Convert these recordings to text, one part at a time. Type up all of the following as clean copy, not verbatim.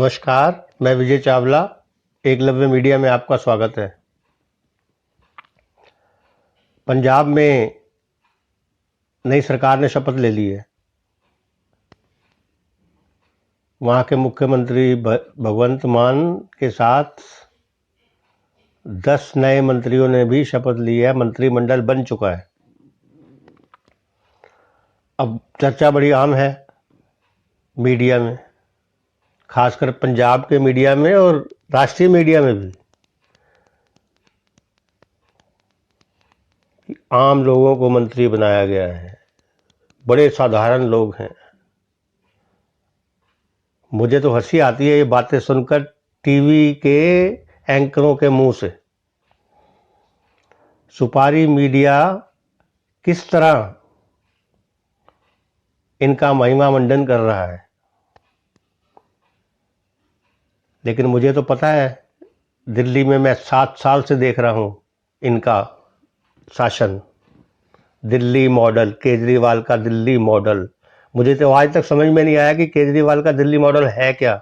नमस्कार, मैं विजय चावला। एकलव्य मीडिया में आपका स्वागत है। पंजाब में नई सरकार ने शपथ ले ली है। वहाँ के मुख्यमंत्री भगवंत मान के साथ 10 नए मंत्रियों ने भी शपथ ली है। मंत्रिमंडल बन चुका है। अब चर्चा बड़ी आम है मीडिया में, खासकर पंजाब के मीडिया में और राष्ट्रीय मीडिया में भी। आम लोगों को मंत्री बनाया गया है, बड़े साधारण लोग हैं। मुझे तो हंसी आती है ये बातें सुनकर टीवी के एंकरों के मुंह से। सुपारी मीडिया किस तरह इनका महिमा मंडन कर रहा है, लेकिन मुझे तो पता है, दिल्ली में मैं 7 साल से देख रहा हूं इनका शासन। दिल्ली मॉडल, केजरीवाल का दिल्ली मॉडल। मुझे तो आज तक समझ में नहीं आया कि केजरीवाल का दिल्ली मॉडल है क्या।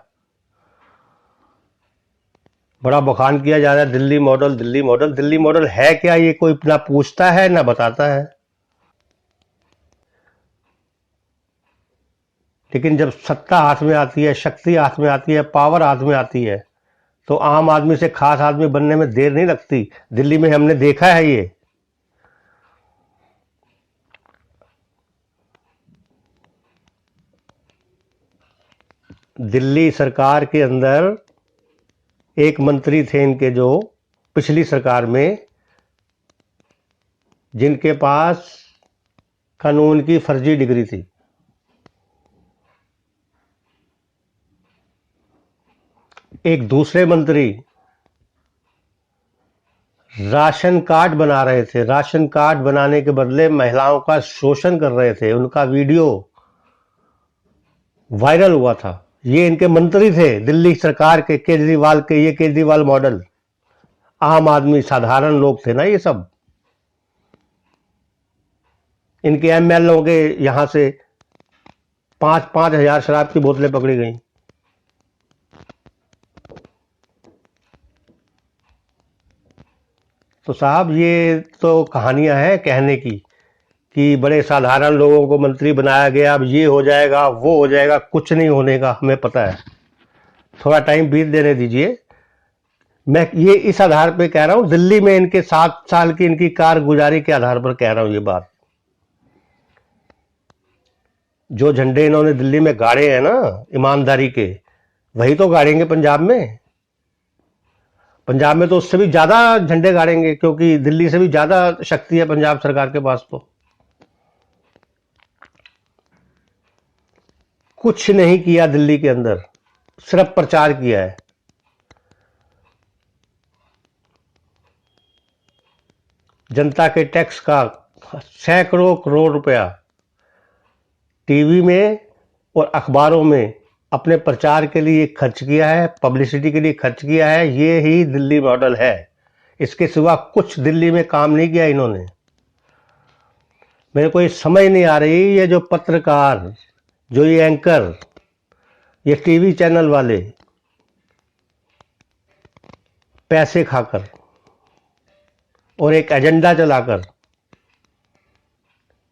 बड़ा बखान किया जा रहा है Delhi model, Delhi model. Delhi model है क्या ये कोई ना पूछता है ना बताता है। लेकिन जब सत्ता हाथ में आती है, शक्ति हाथ में आती है, पावर हाथ में आती है, तो आम आदमी से खास आदमी बनने में देर नहीं लगती। दिल्ली में हमने देखा है ये। दिल्ली सरकार के अंदर एक मंत्री थे इनके, जो पिछली सरकार में, जिनके पास कानून की फर्जी डिग्री थी। एक दूसरे मंत्री राशन कार्ड बना रहे थे। राशन कार्ड बनाने के बदले महिलाओं का शोषण कर रहे थे। उनका वीडियो वायरल हुआ था। ये इनके मंत्री थे दिल्ली सरकार के, केजरीवाल के। ये केजरीवाल मॉडल। आम आदमी, साधारण लोग थे ना ये सब। इनके एमएलओ के यहां से 5-5 हजार शराब की बोतलें पकड़ी गई। तो साहब ये तो कहानियां हैं कहने की कि बड़े साधारण लोगों को मंत्री बनाया गया, अब ये हो जाएगा वो हो जाएगा। कुछ नहीं होने का हमें पता है। थोड़ा टाइम बीत देने दीजिए। मैं ये इस आधार पे कह रहा हूं, दिल्ली में इनके 7 साल की इनकी कारगुजारी के आधार पर कह रहा हूं ये बात। जो झंडे इन्होंने दिल्ली में गाड़े हैं ना ईमानदारी के, वही तो गाड़ेंगे पंजाब में। पंजाब में तो उससे भी ज्यादा झंडे गाड़ेंगे, क्योंकि दिल्ली से भी ज्यादा शक्ति है पंजाब सरकार के पास। तो कुछ नहीं किया दिल्ली के अंदर, सिर्फ प्रचार किया है। जनता के टैक्स का सैकड़ों करोड़ रुपया टीवी में और अखबारों में अपने प्रचार के लिए खर्च किया है, पब्लिसिटी के लिए खर्च किया है। ये ही दिल्ली मॉडल है। इसके सिवा कुछ दिल्ली में काम नहीं किया इन्होंने। मेरे को ये समझ नहीं आ रही, ये जो पत्रकार, जो ये एंकर, ये टीवी चैनल वाले पैसे खाकर और एक एजेंडा चलाकर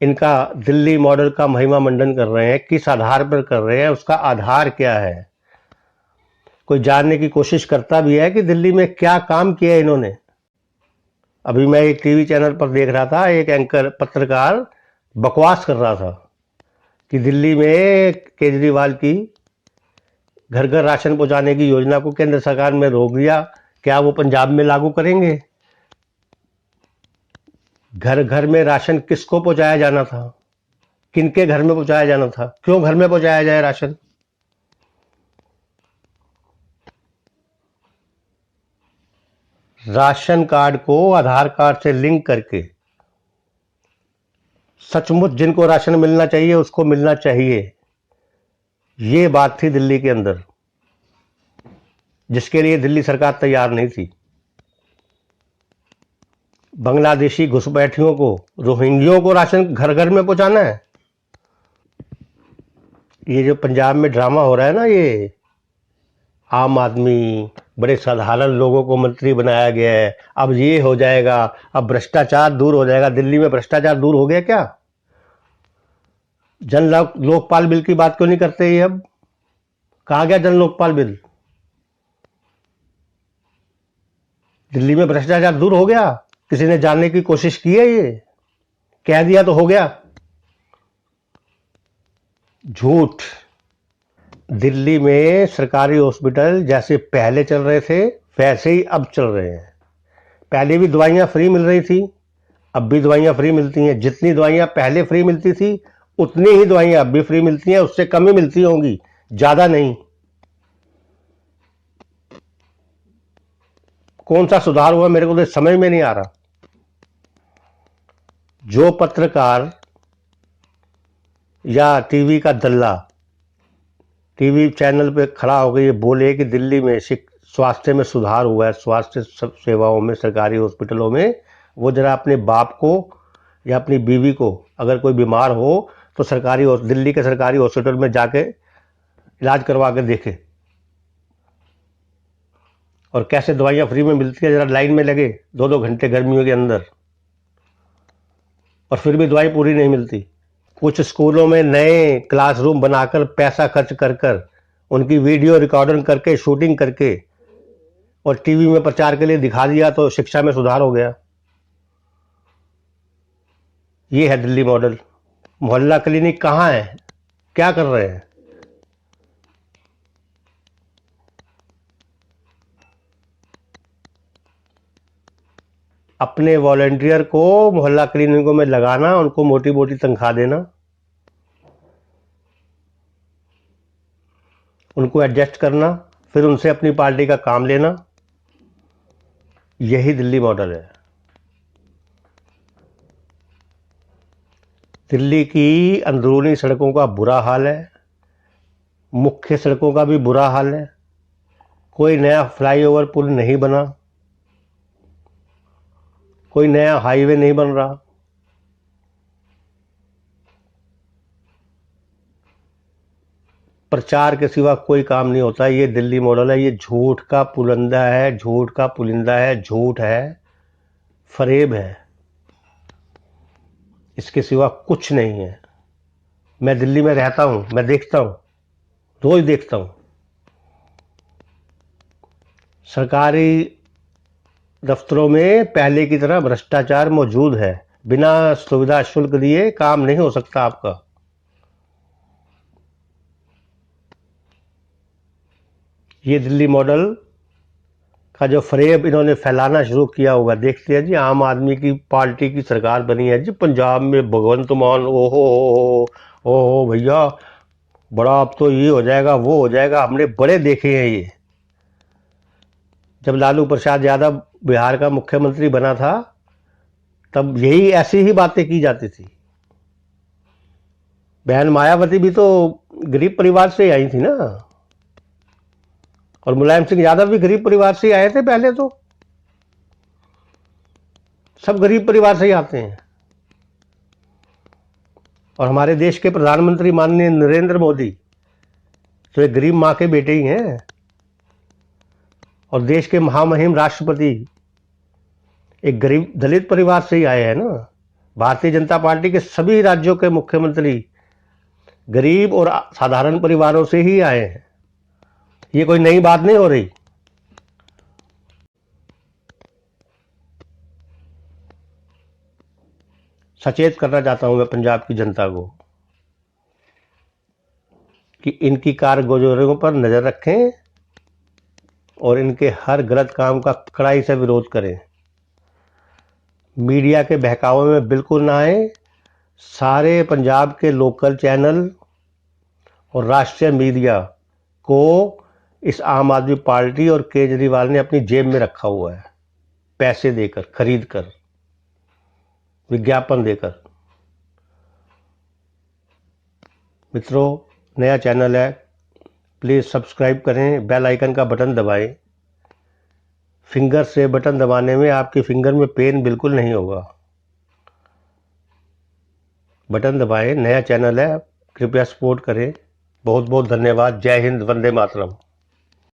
इनका दिल्ली मॉडल का महिमा मंडन कर रहे हैं। किस आधार पर कर रहे हैं, उसका आधार क्या है? कोई जानने की कोशिश करता भी है कि दिल्ली में क्या काम किया इन्होंने। अभी मैं एक टीवी चैनल पर देख रहा था, एक एंकर पत्रकार बकवास कर रहा था कि दिल्ली में केजरीवाल की घर घर राशन पहुंचाने की योजना को केंद्र सरकार ने रोक दिया, क्या वो पंजाब में लागू करेंगे? घर घर में राशन किसको पहुंचाया जाना था? किनके घर में पहुंचाया जाना था? क्यों घर में पहुंचाया जाए राशन? राशन कार्ड को आधार कार्ड से लिंक करके सचमुच जिनको राशन मिलना चाहिए उसको मिलना चाहिए। ये बात थी दिल्ली के अंदर, जिसके लिए दिल्ली सरकार तैयार नहीं थी। बांग्लादेशी घुसपैठियों को, रोहिंग्यों को राशन घर घर में पहुंचाना है। ये जो पंजाब में ड्रामा हो रहा है ना, ये आम आदमी, बड़े साधारण लोगों को मंत्री बनाया गया है, अब ये हो जाएगा, अब भ्रष्टाचार दूर हो जाएगा। दिल्ली में भ्रष्टाचार दूर हो गया क्या? लोकपाल बिल की बात क्यों नहीं करते ये? अब कहाँ गया जन लोकपाल बिल? दिल्ली में भ्रष्टाचार दूर हो गया? किसी ने जानने की कोशिश की है? ये कह दिया तो हो गया? झूठ। दिल्ली में सरकारी हॉस्पिटल जैसे पहले चल रहे थे वैसे ही अब चल रहे हैं। पहले भी दवाइयां फ्री मिल रही थी, अब भी दवाइयां फ्री मिलती हैं। जितनी दवाइयां पहले फ्री मिलती थी उतनी ही दवाइयां अब भी फ्री मिलती हैं, उससे कम ही मिलती होंगी, ज्यादा नहीं। कौन सा सुधार हुआ मेरे को तो समझ में नहीं आ रहा। जो पत्रकार या टीवी का दल्ला टीवी चैनल पे खड़ा होकर ये बोले कि दिल्ली में स्वास्थ्य में सुधार हुआ है, स्वास्थ्य सेवाओं में, सरकारी हॉस्पिटलों में, वो जरा अपने बाप को या अपनी बीवी को अगर कोई बीमार हो तो दिल्ली के सरकारी हॉस्पिटल में जाके इलाज करवा के देखे, और कैसे दवाइयां फ्री में मिलती है। जरा लाइन में लगे 2-2 घंटे गर्मियों के अंदर, और फिर भी दवाई पूरी नहीं मिलती। कुछ स्कूलों में नए क्लासरूम बनाकर पैसा खर्च कर कर उनकी वीडियो रिकॉर्डिंग करके, शूटिंग करके, और टीवी में प्रचार के लिए दिखा दिया तो शिक्षा में सुधार हो गया। ये है दिल्ली मॉडल। मोहल्ला क्लिनिक कहाँ है? क्या कर रहे हैं? अपने वॉलंटियर को मोहल्ला क्लिनिकों में लगाना, उनको मोटी मोटी तनख्वाह देना, उनको एडजस्ट करना, फिर उनसे अपनी पार्टी का काम लेना, यही दिल्ली मॉडल है। दिल्ली की अंदरूनी सड़कों का बुरा हाल है, मुख्य सड़कों का भी बुरा हाल है। कोई नया फ्लाईओवर पुल नहीं बना, कोई नया हाईवे नहीं बन रहा। प्रचार के सिवा कोई काम नहीं होता। ये दिल्ली मॉडल है। ये झूठ का पुलिंदा है, झूठ का पुलिंदा है, झूठ है, फरेब है, इसके सिवा कुछ नहीं है। मैं दिल्ली में रहता हूं, मैं देखता हूं, रोज देखता हूं। सरकारी दफ्तरों में पहले की तरह भ्रष्टाचार मौजूद है। बिना सुविधा शुल्क दिए काम नहीं हो सकता आपका। ये दिल्ली मॉडल का जो फरेब इन्होंने फैलाना शुरू किया होगा, देखते हैं जी। आम आदमी की पार्टी की सरकार बनी है जी पंजाब में, भगवंत मान, ओहो भैया, बड़ा अब तो ये हो जाएगा, वो हो जाएगा। हमने बड़े देखे हैं ये। जब लालू प्रसाद यादव बिहार का मुख्यमंत्री बना था तब यही ऐसी ही बातें की जाती थी। बहन मायावती भी तो गरीब परिवार से आई थी ना, और मुलायम सिंह यादव भी गरीब परिवार से आए थे। पहले तो सब गरीब परिवार से ही आते हैं। और हमारे देश के प्रधानमंत्री माननीय नरेंद्र मोदी तो एक गरीब मां के बेटे ही हैं, और देश के महामहिम राष्ट्रपति एक गरीब दलित परिवार से ही आए हैं ना। भारतीय जनता पार्टी के सभी राज्यों के मुख्यमंत्री गरीब और साधारण परिवारों से ही आए हैं। ये कोई नई बात नहीं हो रही। सचेत करना चाहता हूं मैं पंजाब की जनता को कि इनकी कारगुजारियों पर नजर रखें और इनके हर गलत काम का कड़ाई से विरोध करें। मीडिया के बहकावे में बिल्कुल ना आए। सारे पंजाब के लोकल चैनल और राष्ट्रीय मीडिया को इस आम आदमी पार्टी और केजरीवाल ने अपनी जेब में रखा हुआ है, पैसे देकर, खरीद कर, विज्ञापन देकर। मित्रों, नया चैनल है, प्लीज़ सब्सक्राइब करें, बेल आइकन का बटन दबाएं। फिंगर से बटन दबाने में आपके फिंगर में पेन बिल्कुल नहीं होगा। बटन दबाएं, नया चैनल है, कृपया सपोर्ट करें। बहुत बहुत धन्यवाद। जय हिंद, वंदे मातरम।